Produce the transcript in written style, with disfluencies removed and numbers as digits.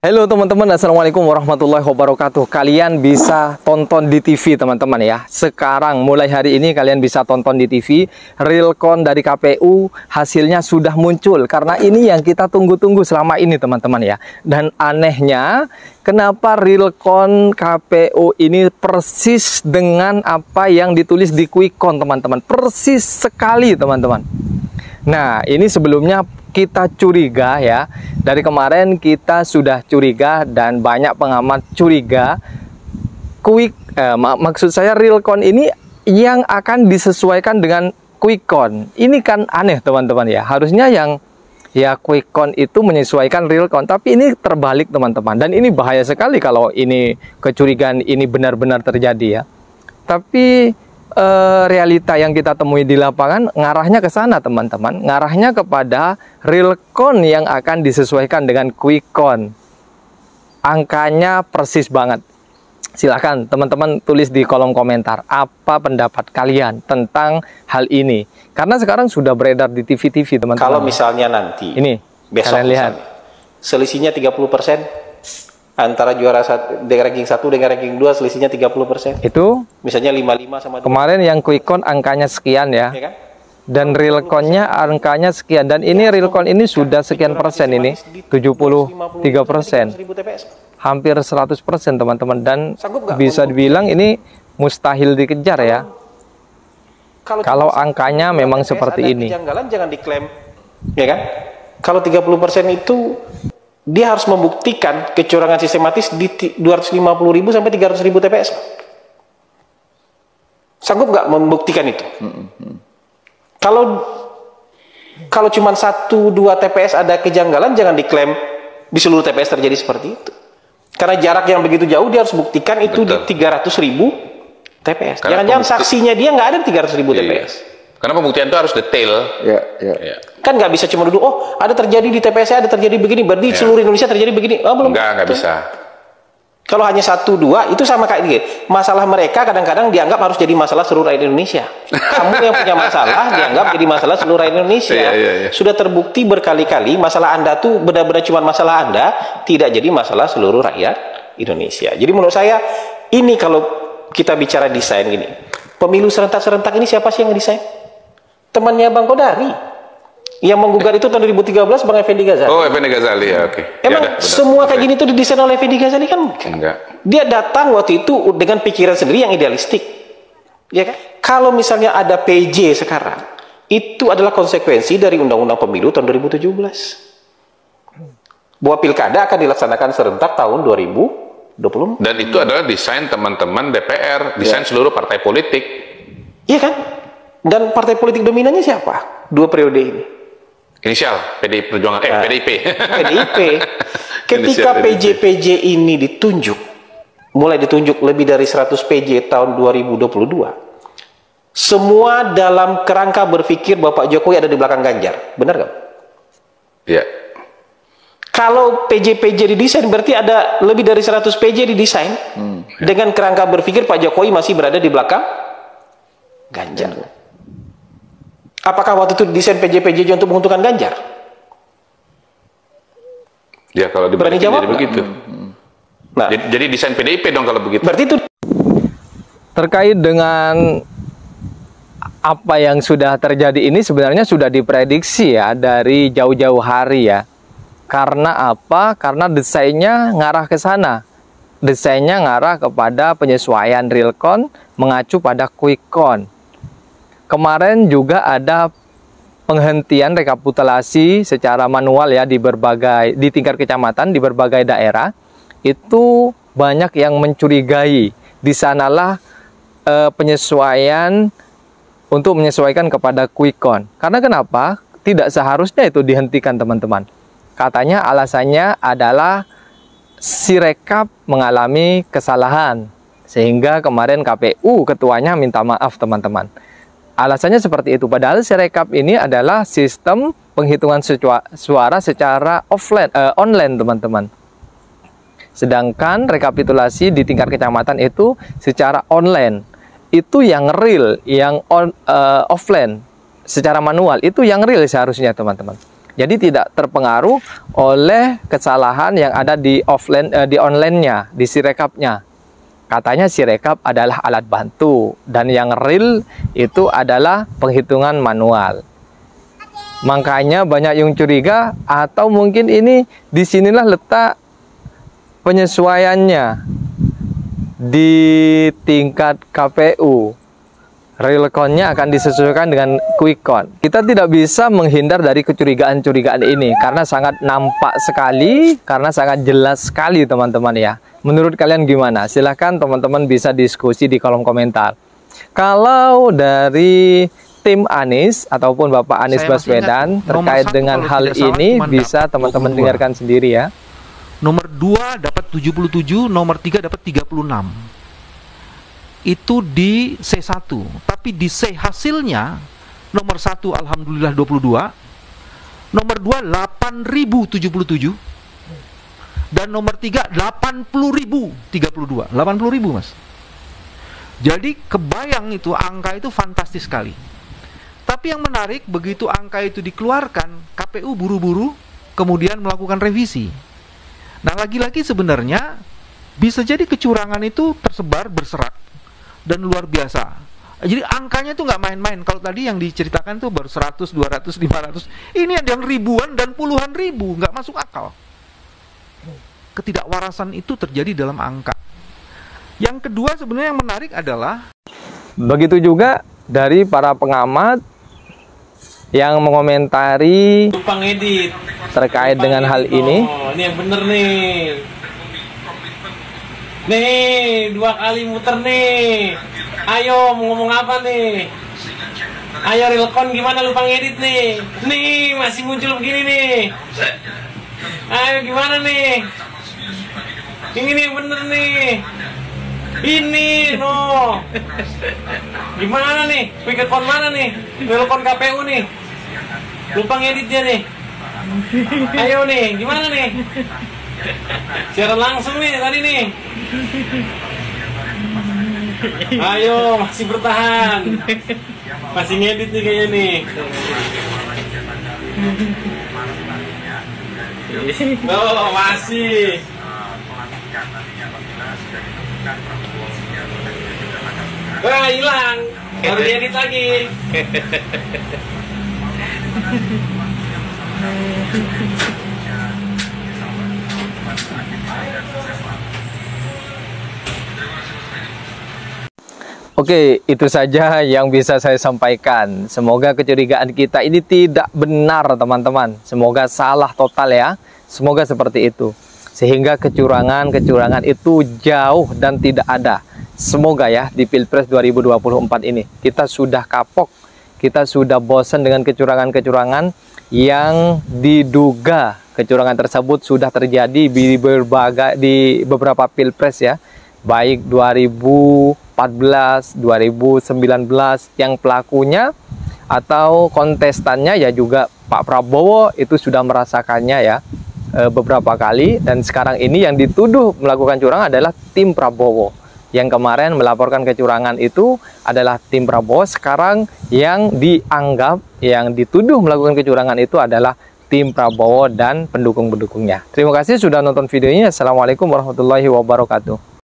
Halo teman-teman, assalamualaikum warahmatullahi wabarakatuh. Kalian bisa tonton di TV teman-teman ya. Sekarang mulai hari ini kalian bisa tonton di TV. Realcon dari KPU hasilnya sudah muncul. Karena ini yang kita tunggu-tunggu selama ini teman-teman ya. Dan anehnya, kenapa Realcon KPU ini persis dengan apa yang ditulis di Quickcon teman-teman. Persis sekali teman-teman. Nah, ini sebelumnya kita curiga ya. Dari kemarin kita sudah curiga dan banyak pengamat curiga maksud saya Realcon ini yang akan disesuaikan dengan Quickcon. Ini kan aneh teman-teman ya. Harusnya yang ya Quickcon itu menyesuaikan Realcon, tapi ini terbalik teman-teman. Dan ini bahaya sekali kalau ini kecurigaan ini benar-benar terjadi ya. Tapi realita yang kita temui di lapangan ngarahnya ke sana teman-teman, ngarahnya kepada Realcon yang akan disesuaikan dengan Quickcon. Angkanya persis banget. Silahkan teman-teman tulis di kolom komentar apa pendapat kalian tentang hal ini, karena sekarang sudah beredar di TV-TV teman-teman. Kalau misalnya nanti ini besok kalian lihat selisihnya 30%, antara juara dengan ranking 1 dengan ranking 2 selisihnya 30%. Itu misalnya 55 sama 2. Kemarin yang Quickcon angkanya sekian ya. Kan? Dan Realconnya angkanya sekian, dan ini Realcon ini sudah sekian persen ini, 73%. Hampir 100% teman-teman, dan bisa dibilang ini mustahil dikejar ya. Kalau angkanya memang seperti ini. Jangan diklaim, ya kan? Kalau 30% itu dia harus membuktikan kecurangan sistematis di 250.000 sampai 300.000 TPS. Sanggup nggak membuktikan itu? Kalau cuma 1-2 TPS ada kejanggalan, jangan diklaim di seluruh TPS terjadi seperti itu. Karena jarak yang begitu jauh, dia harus buktikan itu. Betul. Di 300.000 TPS. Jangan-jangan saksinya dia nggak ada di 300.000 TPS. Karena pembuktian itu harus detail. Ya. Kan nggak bisa cuma duduk, oh ada terjadi di TPS, ada terjadi begini, berarti seluruh Indonesia terjadi begini. Oh, belum. Nggak bisa. Kalau hanya 1-2 itu sama kayak gini. Masalah mereka kadang-kadang dianggap harus jadi masalah seluruh rakyat Indonesia. Kamu yang punya masalah dianggap jadi masalah seluruh rakyat Indonesia. Iya. Sudah terbukti berkali-kali masalah Anda tuh benar-benar cuma masalah Anda, tidak jadi masalah seluruh rakyat Indonesia. Jadi menurut saya ini kalau kita bicara desain gini, pemilu serentak-serentak ini siapa sih yang ngedesain? Temannya Bang Kodari. Yang menggugat itu tahun 2013 Bang Effendi Ghazali. Oh, Effendi Ghazali ya, oke. Emang ya, semua kayak gini tuh didesain oleh Effendi Ghazali kan? Enggak. Dia datang waktu itu dengan pikiran sendiri yang idealistik. Ya kan? Kalau misalnya ada PJ sekarang, itu adalah konsekuensi dari Undang-Undang Pemilu tahun 2017. Bahwa pilkada akan dilaksanakan serentak tahun 2024. Dan itu adalah desain teman-teman DPR, desain seluruh partai politik. Iya kan? Dan partai politik dominannya siapa? 2 periode ini. Inisial PDI Perjuangan, PDIP. PDIP. Ketika PJ-PJ ini ditunjuk, mulai ditunjuk lebih dari 100 PJ tahun 2022, semua dalam kerangka berpikir bahwa Pak Jokowi ada di belakang Ganjar. Benar nggak? Iya. Kalau PJ-PJ didesain, berarti ada lebih dari 100 PJ didesain dengan kerangka berpikir Pak Jokowi masih berada di belakang Ganjar. Apakah waktu itu desain PJ-PJ untuk menguntungkan Ganjar? Ya, kalau berani jawab jadi begitu. Nah, jadi desain PDIP dong kalau begitu. Berarti itu terkait dengan apa yang sudah terjadi ini sebenarnya sudah diprediksi ya dari jauh-jauh hari ya. Karena apa? Karena desainnya ngarah ke sana. Desainnya ngarah kepada penyesuaian Realcon mengacu pada Quickcon. Kemarin juga ada penghentian rekapitulasi secara manual ya di tingkat kecamatan di berbagai daerah. Itu banyak yang mencurigai. Di sanalah penyesuaian untuk menyesuaikan kepada Quickcon. Karena kenapa? Tidak seharusnya itu dihentikan teman-teman. Katanya alasannya adalah Sirekap mengalami kesalahan. Sehingga kemarin KPU ketuanya minta maaf teman-teman. Alasannya seperti itu, padahal Sirekap ini adalah sistem penghitungan suara secara online teman-teman. Sedangkan rekapitulasi di tingkat kecamatan itu secara online. Itu yang real, yang offline, secara manual, itu yang real seharusnya teman-teman. Jadi tidak terpengaruh oleh kesalahan yang ada di offline, di online-nya, di Sirekapnya. Katanya Sirekap adalah alat bantu dan yang real itu adalah penghitungan manual. Makanya banyak yang curiga, atau mungkin ini disinilah letak penyesuaiannya di tingkat KPU. Real count-nya akan disesuaikan dengan quick count. Kita tidak bisa menghindar dari kecurigaan-curigaan ini karena sangat nampak sekali, karena sangat jelas sekali teman-teman ya. Menurut kalian gimana? Silahkan teman-teman bisa diskusi di kolom komentar. Kalau dari tim Anies ataupun Bapak Anies Baswedan terkait dengan hal ini bisa teman-teman dengarkan sendiri ya. Nomor 2 dapat 77, nomor 3 dapat 36. Itu di C1, tapi di C hasilnya nomor 1 alhamdulillah 22, nomor 2 8.077 dan nomor 3 80.032. 80.000 Mas. Jadi kebayang itu, angka itu fantastis sekali. Tapi yang menarik, begitu angka itu dikeluarkan, KPU buru-buru kemudian melakukan revisi. Nah, lagi-lagi sebenarnya bisa jadi kecurangan itu tersebar berserak dan luar biasa. Jadi angkanya tuh nggak main-main. Kalau tadi yang diceritakan tuh baru 100, 200, 500. Ini ada yang ribuan dan puluhan ribu, nggak masuk akal. Ketidakwarasan itu terjadi dalam angka. Yang kedua sebenarnya yang menarik adalah begitu juga dari para pengamat yang mengomentari terkait dengan hal ini. Ini yang bener nih. Nih, 2 kali muter nih. Ayo, mau ngomong apa nih? Ayo, Realcon gimana lupa ngedit nih? Nih, masih muncul begini nih. Ayo, gimana nih? Ini nih yang bener nih. Ini, no. Gimana nih? Quick count mana nih? Realcon KPU nih. Lupa ngeditnya nih. Ayo nih, gimana nih? Siaran langsung nih tadi nih. Ayo, masih bertahan. Masih ngedit nih kayaknya nih. Oh, masih. Wah, hilang. Baru diedit lagi. Oke, itu saja yang bisa saya sampaikan. Semoga kecurigaan kita ini tidak benar, teman-teman. Semoga salah total ya. Semoga seperti itu. Sehingga kecurangan-kecurangan itu jauh dan tidak ada. Semoga ya di Pilpres 2024 ini. Kita sudah kapok. Kita sudah bosan dengan kecurangan-kecurangan yang diduga kecurangan tersebut sudah terjadi di beberapa Pilpres ya. Baik 2014, 2019 yang pelakunya atau kontestannya ya juga Pak Prabowo itu sudah merasakannya ya beberapa kali, dan sekarang ini yang dituduh melakukan curang adalah tim Prabowo. Yang kemarin melaporkan kecurangan itu adalah tim Prabowo, sekarang yang dianggap yang dituduh melakukan kecurangan itu adalah tim Prabowo dan pendukung-pendukungnya. Terima kasih sudah nonton videonya. Assalamualaikum warahmatullahi wabarakatuh.